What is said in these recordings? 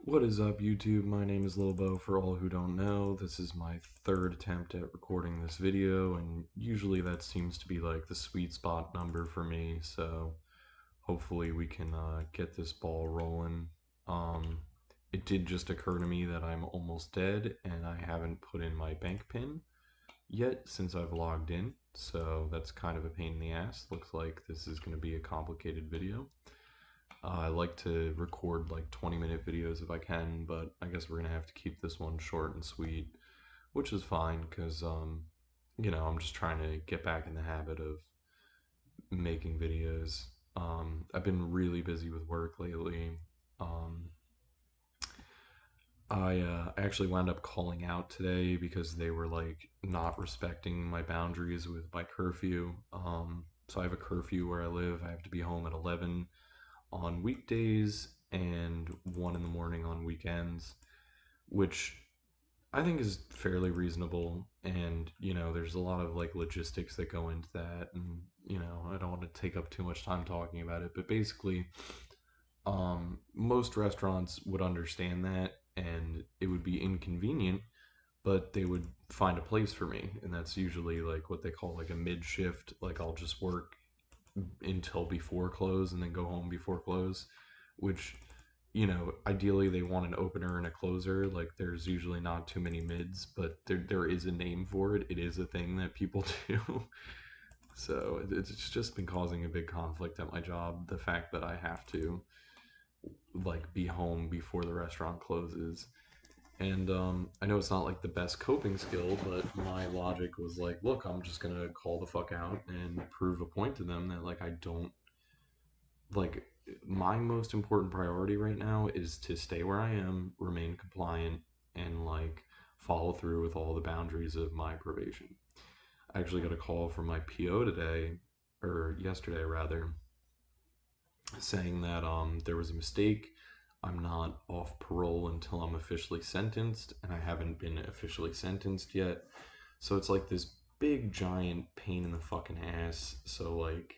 What is up, YouTube? My name is Lobo. For all who don't know, this is my third attempt at recording this video, and usually that seems to be like the sweet spot number for me, so hopefully we can get this ball rolling. Um, it did just occur to me that I'm almost dead, and I haven't put in my bank pin yet since I've logged in, so that's kind of a pain in the ass. Looks like this is going to be a complicated video. I like to record like 20-minute videos if I can, but I guess we're gonna have to keep this one short and sweet, which is fine because I'm just trying to get back in the habit of making videos. I've been really busy with work lately. Um, I actually wound up calling out today because they were like not respecting my boundaries with my curfew. So I have a curfew where I live. I have to be home at 11 on weekdays and 1 in the morning on weekends, which I think is fairly reasonable. And, there's a lot of like logistics that go into that. And, I don't want to take up too much time talking about it, but basically, most restaurants would understand that and it would be inconvenient, but they would find a place for me. And that's usually like what they call like a mid shift. Like I'll just work until before close and then go home before close, which ideally they want an opener and a closer. Like there's usually not too many mids, but there is a name for it. It is a thing that people do. So it's just been causing a big conflict at my job, the fact that I have to like be home before the restaurant closes. And I know it's not like the best coping skill, but my logic was like, look, I'm just gonna call the fuck out and prove a point to them that like I don't like my most important priority right now is to stay where I am, remain compliant, and like follow through with all the boundaries of my probation. I actually got a call from my PO today, or yesterday rather, saying that there was a mistake. I'm not off parole until I'm officially sentenced, and I haven't been officially sentenced yet. So it's like this big giant pain in the fucking ass. So like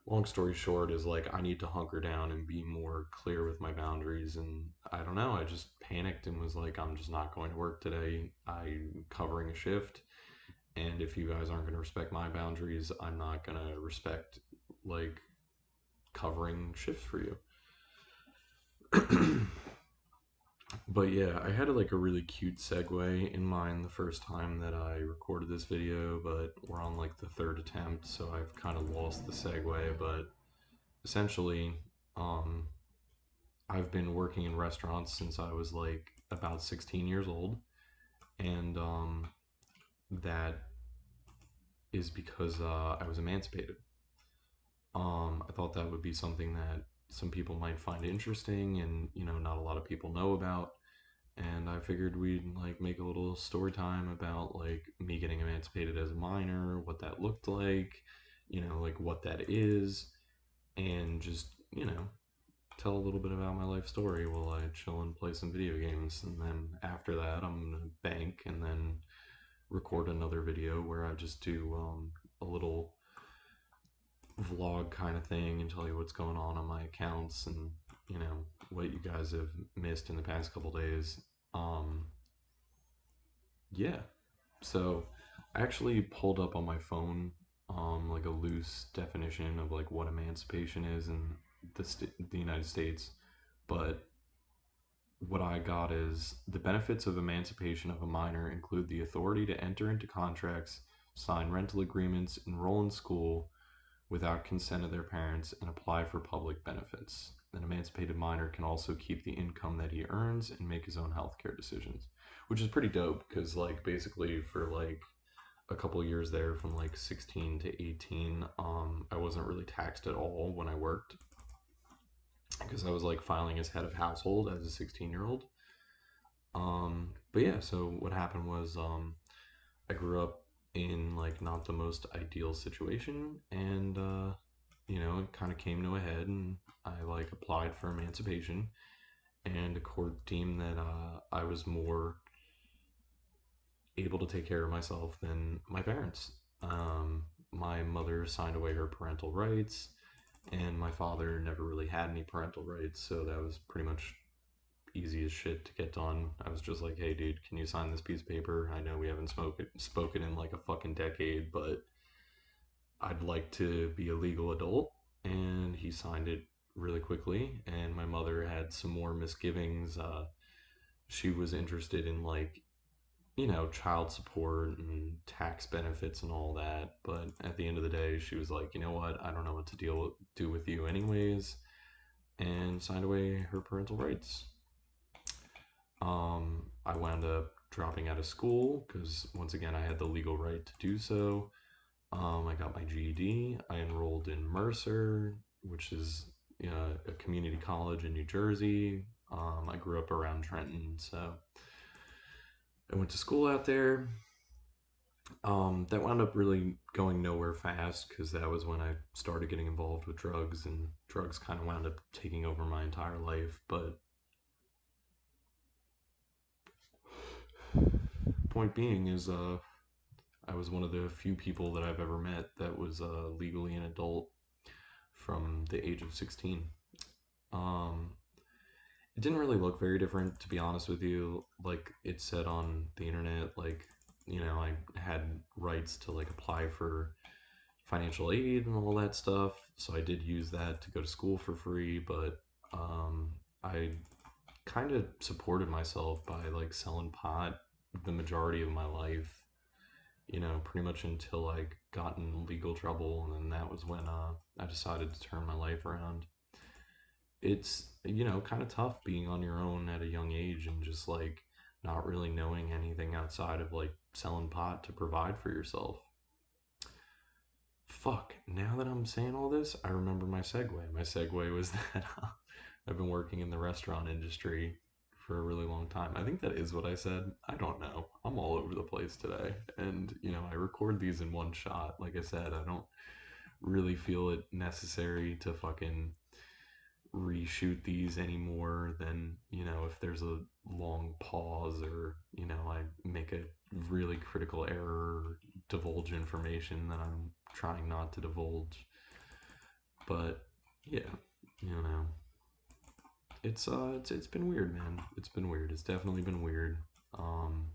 long story short is like I need to hunker down and be more clear with my boundaries, and I don't know, I just panicked and was like I'm just not going to work today. I'm covering a shift, and if you guys aren't going to respect my boundaries, I'm not going to respect like covering shifts for you. But yeah, I had like a really cute segue in mind the first time that I recorded this video, but we're on like the third attempt, so I've kind of lost the segue. But essentially, um, I've been working in restaurants since I was like about 16 years old, and that is because I was emancipated. I thought that would be something that some people might find interesting, and not a lot of people know about. And I figured we'd like make a little story time about like me getting emancipated as a minor, what that looked like, like what that is, and just, tell a little bit about my life story while I chill and play some video games. And then after that, I'm gonna bank and then record another video where I just do a little vlog kind of thing and tell you what's going on my accounts and what you guys have missed in the past couple days. Um, Yeah. So I actually pulled up on my phone like a loose definition of like what emancipation is in the United States, but what I got is the benefits of emancipation of a minor include the authority to enter into contracts, sign rental agreements, enroll in school without consent of their parents, and apply for public benefits. An emancipated minor can also keep the income that he earns and make his own healthcare decisions, which is pretty dope because, like, basically for like a couple years there from like 16 to 18, I wasn't really taxed at all when I worked because I was like filing as head of household as a 16-year-old. But yeah, so what happened was I grew up in like not the most ideal situation, and it kind of came to a head, and I like applied for emancipation, and a court deemed that I was more able to take care of myself than my parents. My mother signed away her parental rights, and my father never really had any parental rights, so that was pretty much easiest shit to get done. I was just like, hey, dude, can you sign this piece of paper? I know we haven't spoken in like a fucking decade, but I'd like to be a legal adult. And he signed it really quickly. And my mother had some more misgivings. She was interested in like, child support and tax benefits and all that. But at the end of the day, she was like, you know what? I don't know what to do with you anyways, and signed away her parental rights. I wound up dropping out of school because once again I had the legal right to do so. I got my GED. I enrolled in Mercer, which is a community college in New Jersey. I grew up around Trenton, so I went to school out there. That wound up really going nowhere fast because that was when I started getting involved with drugs, and drugs kind of wound up taking over my entire life. But point being is, I was one of the few people that I've ever met that was legally an adult from the age of 16. Um, it didn't really look very different, to be honest with you. Like it said on the internet, like, I had rights to like apply for financial aid and all that stuff. So I did use that to go to school for free, but I kind of supported myself by like selling pot the majority of my life, pretty much until I got in legal trouble. And then that was when I decided to turn my life around. It's, kind of tough being on your own at a young age and just like not really knowing anything outside of like selling pot to provide for yourself. Fuck, now that I'm saying all this, I remember my segue. My segue was that I've been working in the restaurant industry for a really long time. I think that is what I said. I don't know. I'm all over the place today. And, I record these in one shot. Like I said, I don't really feel it necessary to fucking reshoot these anymore than, if there's a long pause or, I make a really critical error or divulge information that I'm trying not to divulge. But yeah, you know, it's been weird, man. It's been weird. It's definitely been weird. Um,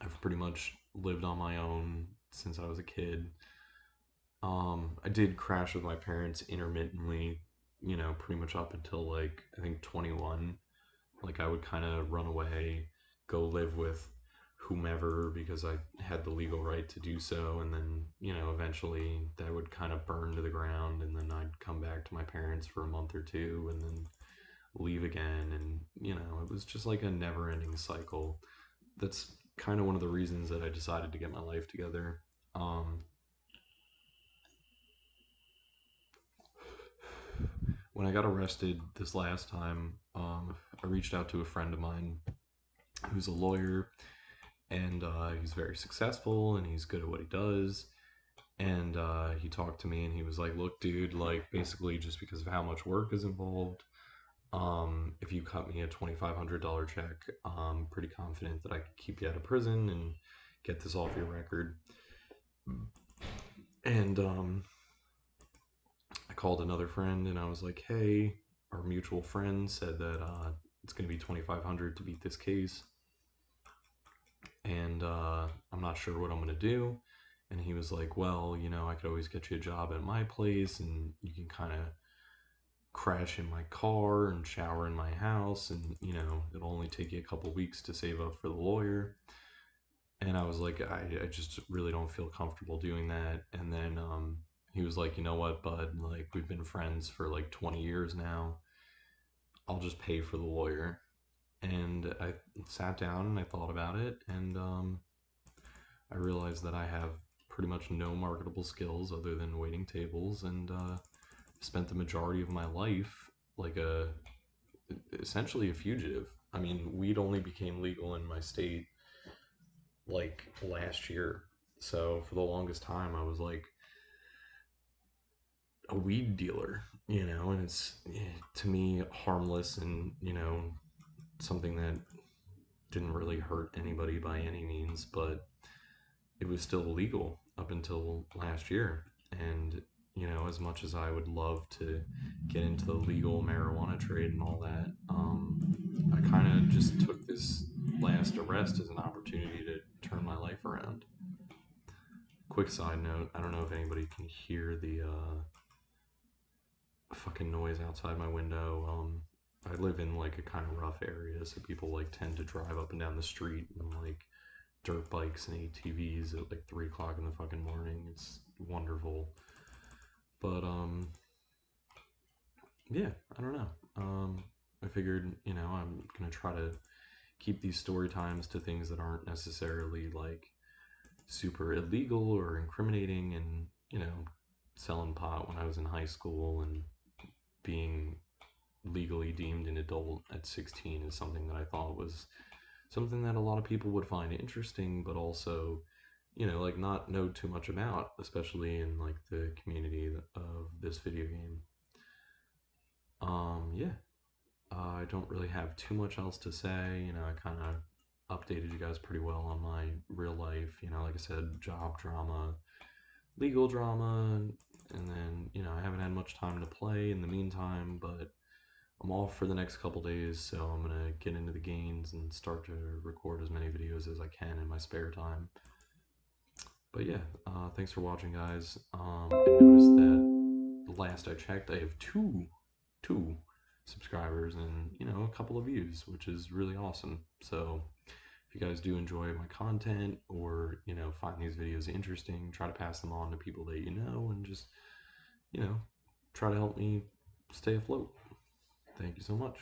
I've pretty much lived on my own since I was a kid. I did crash with my parents intermittently, pretty much up until like I think 21. Like I would kind of run away, go live with whomever because I had the legal right to do so, and then eventually that would kind of burn to the ground, and then I'd come back to my parents for a month or two, and then leave again, and it was just like a never-ending cycle. That's kind of one of the reasons that I decided to get my life together. Um, when I got arrested this last time, I reached out to a friend of mine who's a lawyer, and he's very successful and he's good at what he does. And he talked to me and he was like, "Look, dude, like basically just because of how much work is involved, if you cut me a $2,500 check, I'm pretty confident that I could keep you out of prison and get this off your record." And I called another friend and I was like, "Hey, our mutual friend said that it's going to be 2,500 to beat this case, and I'm not sure what I'm going to do." And he was like, "Well, I could always get you a job at my place and you can kind of crash in my car and shower in my house, and it'll only take you a couple weeks to save up for the lawyer." And I was like, I just really don't feel comfortable doing that. And then he was like, "You know what, bud, like we've been friends for like 20 years now. I'll just pay for the lawyer." And I sat down and I thought about it, and I realized that I have pretty much no marketable skills other than waiting tables, and spent the majority of my life like essentially a fugitive. I mean, weed only became legal in my state like last year. So for the longest time, I was like a weed dealer, and it's to me harmless and, something that didn't really hurt anybody by any means, but it was still illegal up until last year. And, as much as I would love to get into the legal marijuana trade and all that, just took this last arrest as an opportunity to turn my life around. Quick side note, I don't know if anybody can hear the fucking noise outside my window. I live in like a kind of rough area, so people like tend to drive up and down the street and like dirt bikes and ATVs at like 3 o'clock in the fucking morning. It's wonderful. But yeah, I don't know. I figured, I'm gonna try to keep these story times to things that aren't necessarily like super illegal or incriminating. And selling pot when I was in high school and being legally deemed an adult at 16 is something that I thought was something that a lot of people would find interesting, but also, like not know too much about, especially in like the community of this video game. Yeah, I don't really have too much else to say. I kind of updated you guys pretty well on my real life, like I said, job drama, legal drama, and then, I haven't had much time to play in the meantime, but I'm off for the next couple days, so I'm gonna get into the games and start to record as many videos as I can in my spare time. But yeah, thanks for watching, guys. I noticed that last I checked, I have two subscribers and a couple of views, which is really awesome. So if you guys do enjoy my content, or find these videos interesting, try to pass them on to people that you know, and just you know try to help me stay afloat. Thank you so much.